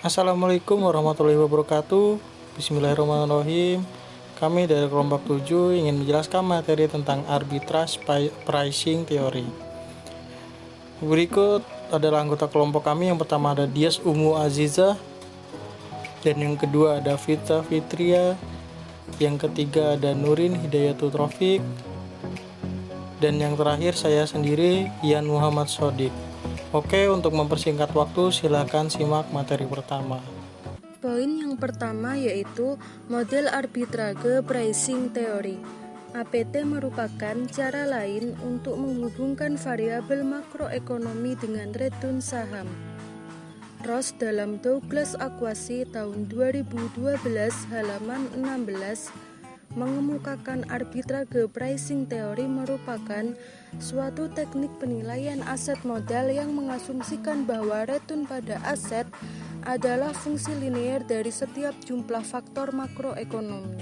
Assalamualaikum warahmatullahi wabarakatuh. Bismillahirrahmanirrahim. Kami dari kelompok 7 ingin menjelaskan materi tentang arbitrage pricing theory. Berikut adalah anggota kelompok kami. Yang pertama ada Dias Umu Aziza, dan yang kedua ada Vita Fitria, yang ketiga ada Nurin Hidayatul Taufik, dan yang terakhir saya sendiri, Ian Muhammad Sodik. Oke, untuk mempersingkat waktu, silakan simak materi pertama. Poin yang pertama yaitu model arbitrage pricing theory. APT merupakan cara lain untuk menghubungkan variabel makroekonomi dengan return saham. Ross dalam Douglas Equation tahun 2012 halaman 16 mengemukakan arbitrage pricing theory merupakan suatu teknik penilaian aset modal yang mengasumsikan bahwa return pada aset adalah fungsi linear dari setiap jumlah faktor makroekonomi.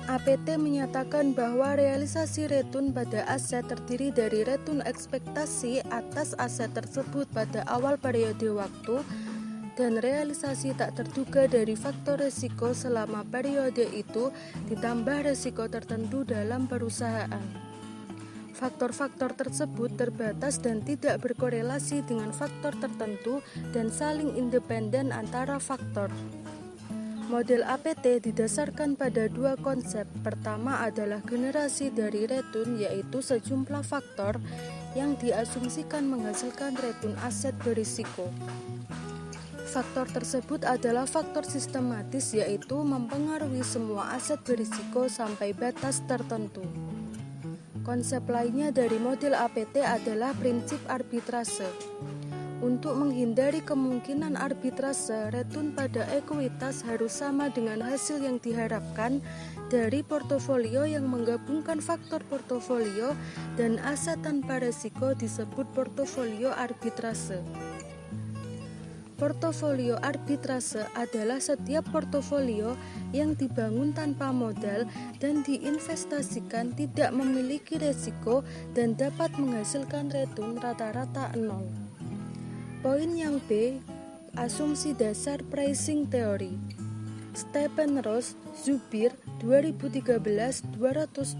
APT menyatakan bahwa realisasi return pada aset terdiri dari return ekspektasi atas aset tersebut pada awal periode waktu dan realisasi tak terduga dari faktor risiko selama periode itu ditambah risiko tertentu dalam perusahaan. Faktor-faktor tersebut terbatas dan tidak berkorelasi dengan faktor tertentu dan saling independen antara faktor. Model APT didasarkan pada dua konsep. Pertama adalah generasi dari return, yaitu sejumlah faktor yang diasumsikan menghasilkan return aset berisiko. Faktor tersebut adalah faktor sistematis, yaitu mempengaruhi semua aset berisiko sampai batas tertentu. Konsep lainnya dari model APT adalah prinsip arbitrase. Untuk menghindari kemungkinan arbitrase, return pada ekuitas harus sama dengan hasil yang diharapkan dari portofolio yang menggabungkan faktor portofolio dan aset tanpa risiko disebut portofolio arbitrase. Portofolio arbitrase adalah setiap portofolio yang dibangun tanpa modal dan diinvestasikan tidak memiliki risiko dan dapat menghasilkan return rata-rata 0. Poin yang B, asumsi dasar pricing theory. Stephen Ross, Zubir, 2013-226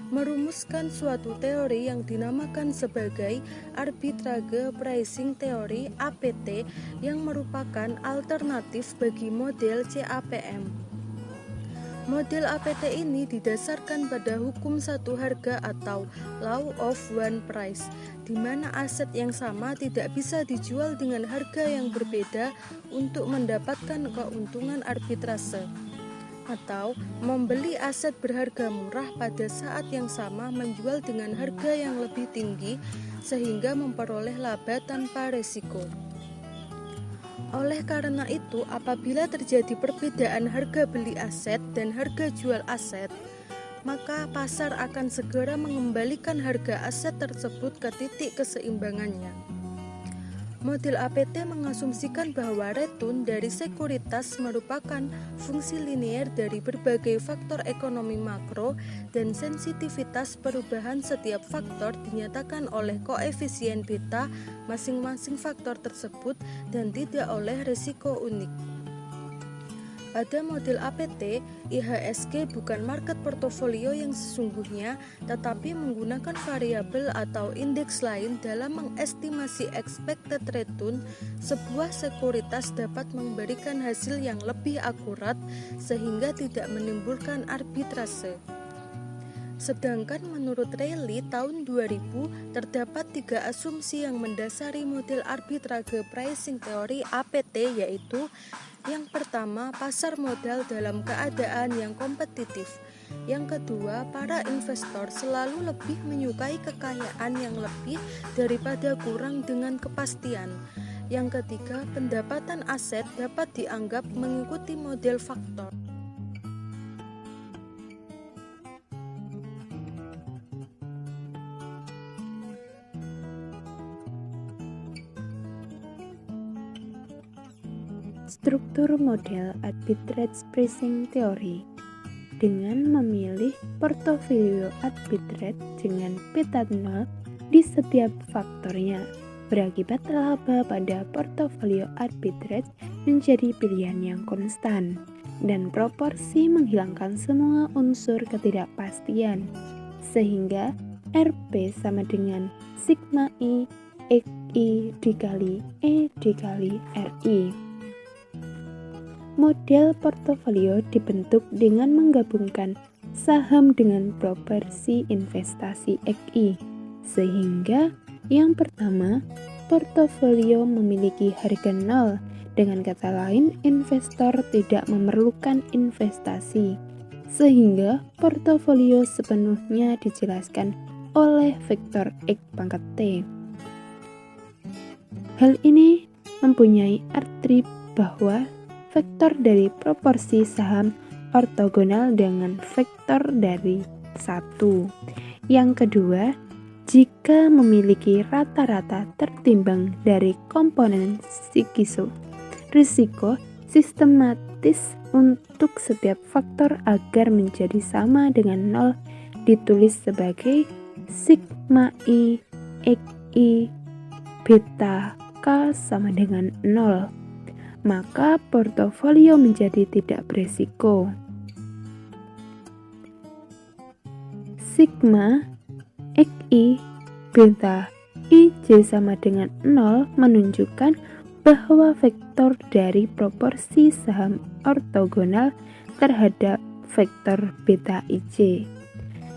merumuskan suatu teori yang dinamakan sebagai arbitrage pricing theory (APT) yang merupakan alternatif bagi model CAPM. Model APT ini didasarkan pada hukum satu harga atau law of one price, di mana aset yang sama tidak bisa dijual dengan harga yang berbeda untuk mendapatkan keuntungan arbitrase, atau membeli aset berharga murah pada saat yang sama menjual dengan harga yang lebih tinggi sehingga memperoleh laba tanpa risiko. Oleh karena itu, apabila terjadi perbedaan harga beli aset dan harga jual aset, maka pasar akan segera mengembalikan harga aset tersebut ke titik keseimbangannya. Model APT mengasumsikan bahwa return dari sekuritas merupakan fungsi linear dari berbagai faktor ekonomi makro dan sensitivitas perubahan setiap faktor dinyatakan oleh koefisien beta masing-masing faktor tersebut dan tidak oleh risiko unik. Pada model APT, IHSG bukan market portofolio yang sesungguhnya, tetapi menggunakan variabel atau indeks lain dalam mengestimasi expected return. Sebuah sekuritas dapat memberikan hasil yang lebih akurat sehingga tidak menimbulkan arbitrase. Sedangkan menurut Reilly tahun 2000 terdapat 3 asumsi yang mendasari model arbitrage pricing theory APT, yaitu yang pertama, pasar modal dalam keadaan yang kompetitif. Yang kedua, para investor selalu lebih menyukai kekayaan yang lebih daripada kurang dengan kepastian. Yang ketiga, pendapatan aset dapat dianggap mengikuti model faktor. Struktur model arbitrage pricing theory dengan memilih portofolio arbitrage dengan beta 0 di setiap faktornya. berakibat laba pada portofolio arbitrage menjadi pilihan yang konstan, dan proporsi menghilangkan semua unsur ketidakpastian, sehingga RP sama dengan sigma I XI dikali E dikali RI. Model portofolio dibentuk dengan menggabungkan saham dengan proporsi investasi XI, sehingga yang pertama, portofolio memiliki harga nol. Dengan kata lain, investor tidak memerlukan investasi, sehingga portofolio sepenuhnya dijelaskan oleh vektor X pangkat T. Hal ini mempunyai arti bahwa vektor dari proporsi saham ortogonal dengan vektor dari 1. Yang kedua, jika memiliki rata-rata tertimbang dari komponen risiko sistematis untuk setiap faktor agar menjadi sama dengan 0 ditulis sebagai sigma I XI beta K sama dengan 0, maka portofolio menjadi tidak berisiko. Sigma XI beta IJ sama dengan 0 menunjukkan bahwa vektor dari proporsi saham ortogonal terhadap vektor beta IJ.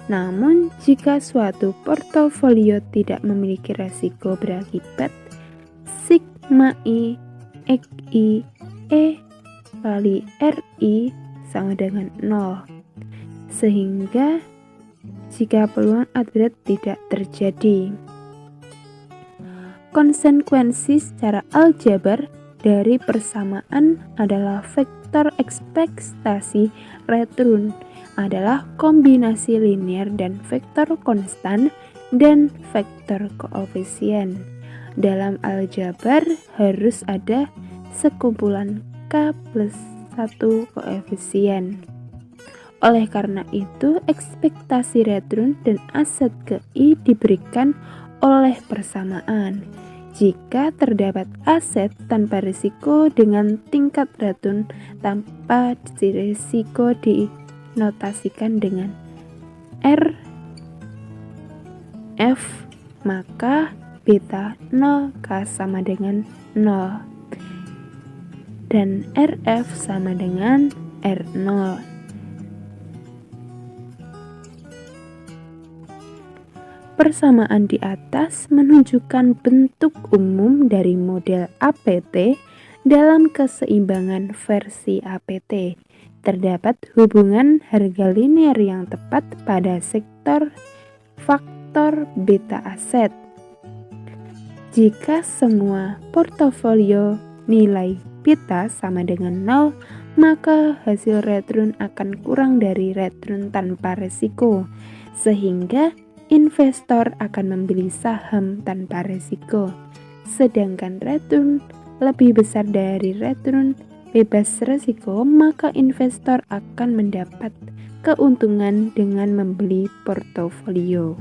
Namun, jika suatu portofolio tidak memiliki resiko berakibat sigma I XI E kali RI sama dengan 0, sehingga jika peluang arbitrage tidak terjadi. Konsekuensi secara aljabar dari persamaan adalah vektor ekspektasi return adalah kombinasi linear dan vektor konstan dan vektor koefisien. Dalam aljabar harus ada sekumpulan K plus 1 koefisien. Oleh karena itu, ekspektasi return dan aset KI diberikan oleh persamaan. Jika terdapat aset tanpa risiko dengan tingkat return tanpa risiko dinotasikan dengan RF, maka beta 0K sama dengan 0 dan RF sama dengan R0. Persamaan di atas menunjukkan bentuk umum dari model APT. Dalam keseimbangan versi APT terdapat hubungan harga linear yang tepat pada sektor faktor beta aset. Jika semua portofolio nilai beta sama dengan 0, maka hasil return akan kurang dari return tanpa risiko, sehingga investor akan membeli saham tanpa risiko. Sedangkan return lebih besar dari return bebas risiko, maka investor akan mendapat keuntungan dengan membeli portofolio.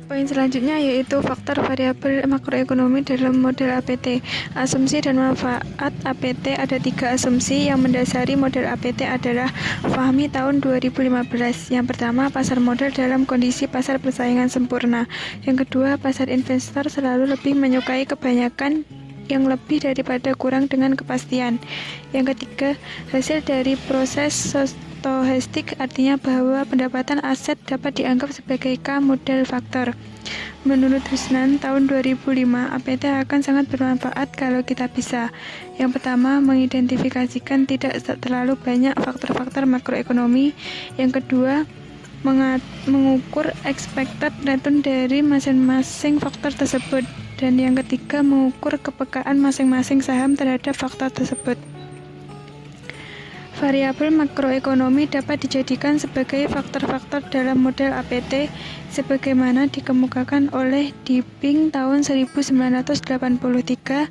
Poin selanjutnya yaitu faktor variabel makroekonomi dalam model APT. Asumsi dan manfaat APT. Ada 3 asumsi yang mendasari model APT adalah Fahmi tahun 2015. Yang pertama, pasar modal dalam kondisi pasar persaingan sempurna. Yang kedua, pasar investor selalu lebih menyukai kebanyakan yang lebih daripada kurang dengan kepastian. Yang ketiga, hasil dari proses stochastik, artinya bahwa pendapatan aset dapat dianggap sebagai K model faktor. Menurut Husnan tahun 2005, APT akan sangat bermanfaat kalau kita bisa. Yang pertama, mengidentifikasikan tidak terlalu banyak faktor-faktor makroekonomi. Yang kedua, mengukur expected return dari masing-masing faktor tersebut. Dan yang ketiga, mengukur kepekaan masing-masing saham terhadap faktor tersebut. Variabel makroekonomi dapat dijadikan sebagai faktor-faktor dalam model APT sebagaimana dikemukakan oleh Dibing tahun 1983,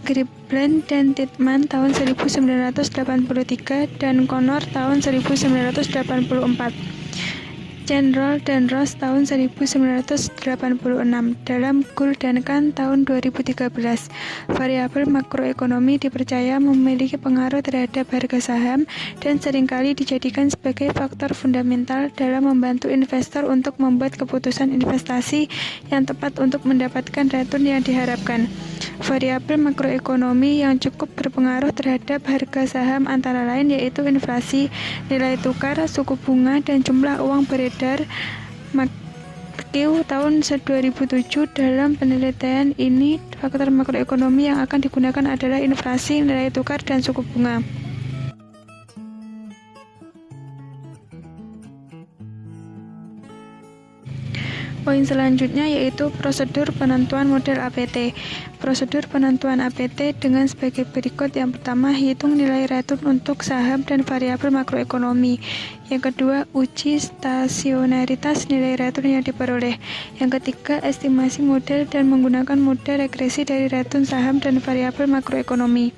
Gribland dan Titman tahun 1983, dan Connor tahun 1984. Chandler dan Ross tahun 1986 dalam Gould dan Kahn tahun 2013. Variabel makroekonomi dipercaya memiliki pengaruh terhadap harga saham dan seringkali dijadikan sebagai faktor fundamental dalam membantu investor untuk membuat keputusan investasi yang tepat untuk mendapatkan return yang diharapkan. Variabel makroekonomi yang cukup berpengaruh terhadap harga saham antara lain yaitu inflasi, nilai tukar, suku bunga, dan jumlah uang beredar. McKeown tahun 2007 dalam penelitian ini faktor makroekonomi yang akan digunakan adalah inflasi, nilai tukar, dan suku bunga. Poin selanjutnya yaitu prosedur penentuan model APT. Prosedur penentuan APT dengan sebagai berikut. Yang pertama, hitung nilai return untuk saham dan variabel makroekonomi. Yang kedua, uji stasionaritas nilai return yang diperoleh. Yang ketiga, estimasi model dan menggunakan model regresi dari return saham dan variabel makroekonomi.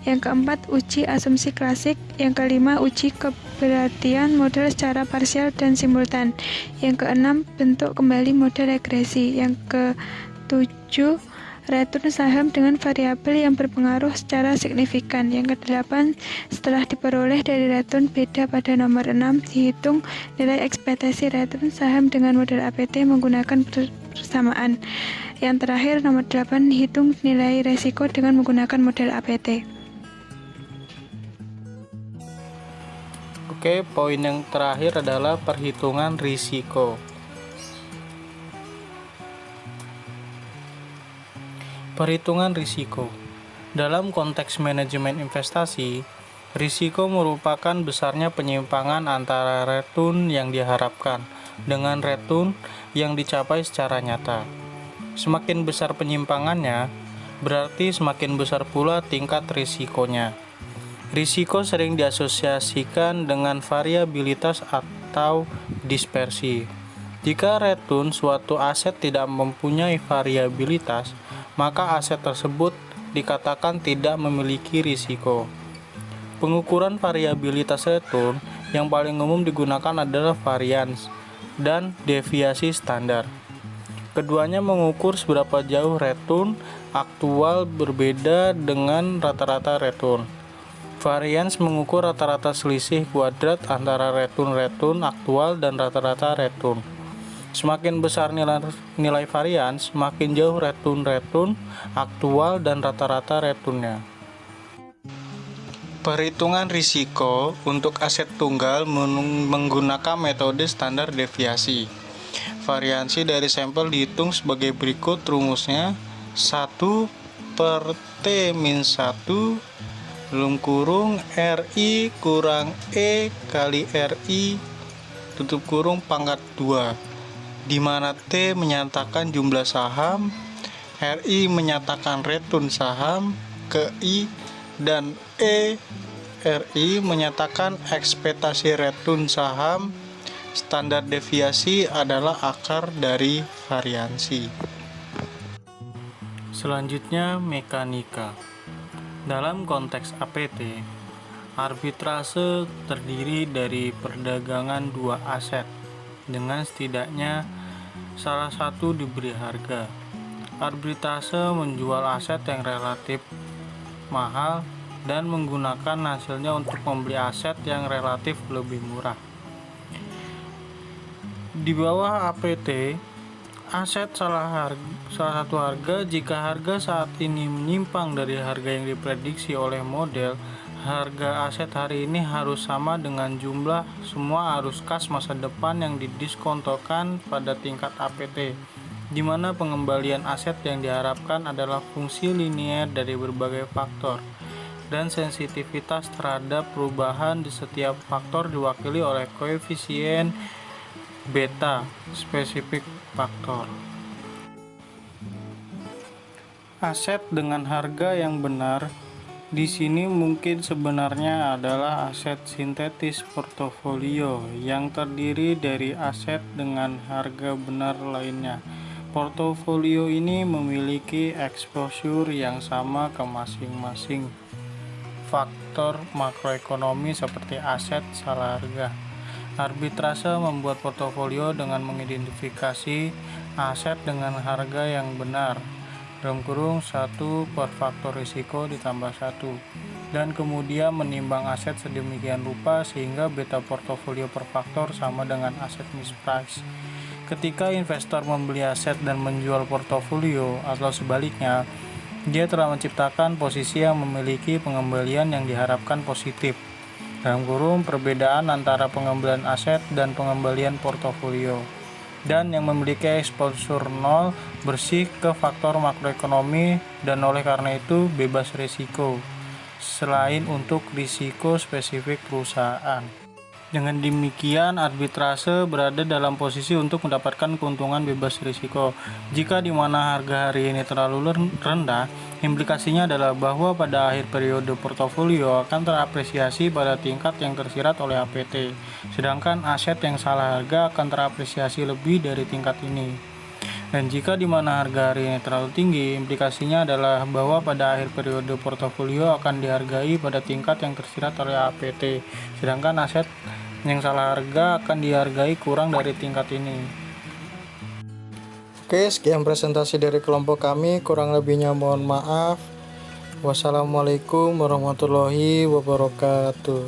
Yang keempat, uji asumsi klasik. Yang kelima, uji keberhasilan model secara parsial dan simultan. Yang keenam, bentuk kembali model regresi. Yang ketujuh, return saham dengan variabel yang berpengaruh secara signifikan. Yang kedelapan, setelah diperoleh dari return beda pada nomor 6, dihitung nilai ekspektasi return saham dengan model APT menggunakan persamaan. Yang terakhir, nomor 8, hitung nilai resiko dengan menggunakan model APT. Oke, poin yang terakhir adalah perhitungan risiko. Perhitungan risiko. Dalam konteks manajemen investasi, risiko merupakan besarnya penyimpangan antara return yang diharapkan dengan return yang dicapai secara nyata. Semakin besar penyimpangannya, berarti semakin besar pula tingkat risikonya. Risiko sering diasosiasikan dengan variabilitas atau dispersi. Jika return suatu aset tidak mempunyai variabilitas, maka aset tersebut dikatakan tidak memiliki risiko. Pengukuran variabilitas return yang paling umum digunakan adalah varians dan deviasi standar. Keduanya mengukur seberapa jauh return aktual berbeda dengan rata-rata return. Varians mengukur rata-rata selisih kuadrat antara return aktual dan rata-rata return. Semakin besar nilai varians, semakin jauh return aktual dan rata-rata returnnya. Perhitungan risiko untuk aset tunggal menggunakan metode standar deviasi. Variansi dari sampel dihitung sebagai berikut rumusnya: 1/T-1 belum kurung RI kurang E kali RI tutup kurung pangkat 2, di mana T menyatakan jumlah saham, RI menyatakan return saham ke I, dan E RI menyatakan ekspektasi return saham. Standar deviasi adalah akar dari variansi. Selanjutnya, mekanika. Dalam konteks APT, arbitrase terdiri dari perdagangan dua aset dengan setidaknya salah satu diberi harga. Arbitrase menjual aset yang relatif mahal dan menggunakan hasilnya untuk membeli aset yang relatif lebih murah. Di bawah APT, aset salah satu harga. Jika harga saat ini menyimpang dari harga yang diprediksi oleh model, harga aset hari ini harus sama dengan jumlah semua arus kas masa depan yang didiskontokan pada tingkat APT, di mana pengembalian aset yang diharapkan adalah fungsi linier dari berbagai faktor, dan sensitivitas terhadap perubahan di setiap faktor diwakili oleh koefisien beta spesifik faktor. Aset dengan harga yang benar di sini mungkin sebenarnya adalah aset sintetis portofolio yang terdiri dari aset dengan harga benar lainnya. Portofolio ini memiliki exposure yang sama ke masing-masing faktor makroekonomi seperti aset salah harga. Arbitrase membuat portofolio dengan mengidentifikasi aset dengan harga yang benar, (1 per faktor risiko ditambah 1), dan kemudian menimbang aset sedemikian rupa sehingga beta portofolio per faktor sama dengan aset misprice. Ketika investor membeli aset dan menjual portofolio atau sebaliknya, dia telah menciptakan posisi yang memiliki pengembalian yang diharapkan positif, (perbedaan antara pengembalian aset dan pengembalian portofolio), dan yang memiliki eksposur nol bersih ke faktor makroekonomi dan oleh karena itu bebas risiko, selain untuk risiko spesifik perusahaan. Dengan demikian, arbitrase berada dalam posisi untuk mendapatkan keuntungan bebas risiko. Jika di mana harga hari ini terlalu rendah, implikasinya adalah bahwa pada akhir periode portofolio akan terapresiasi pada tingkat yang tersirat oleh APT, sedangkan aset yang salah harga akan terapresiasi lebih dari tingkat ini. Dan jika di mana harga hari ini terlalu tinggi, implikasinya adalah bahwa pada akhir periode portofolio akan dihargai pada tingkat yang tersirat oleh APT, sedangkan aset yang salah harga akan dihargai kurang dari tingkat ini. Oke, sekian presentasi dari kelompok kami, kurang lebihnya mohon maaf. Wassalamualaikum warahmatullahi wabarakatuh.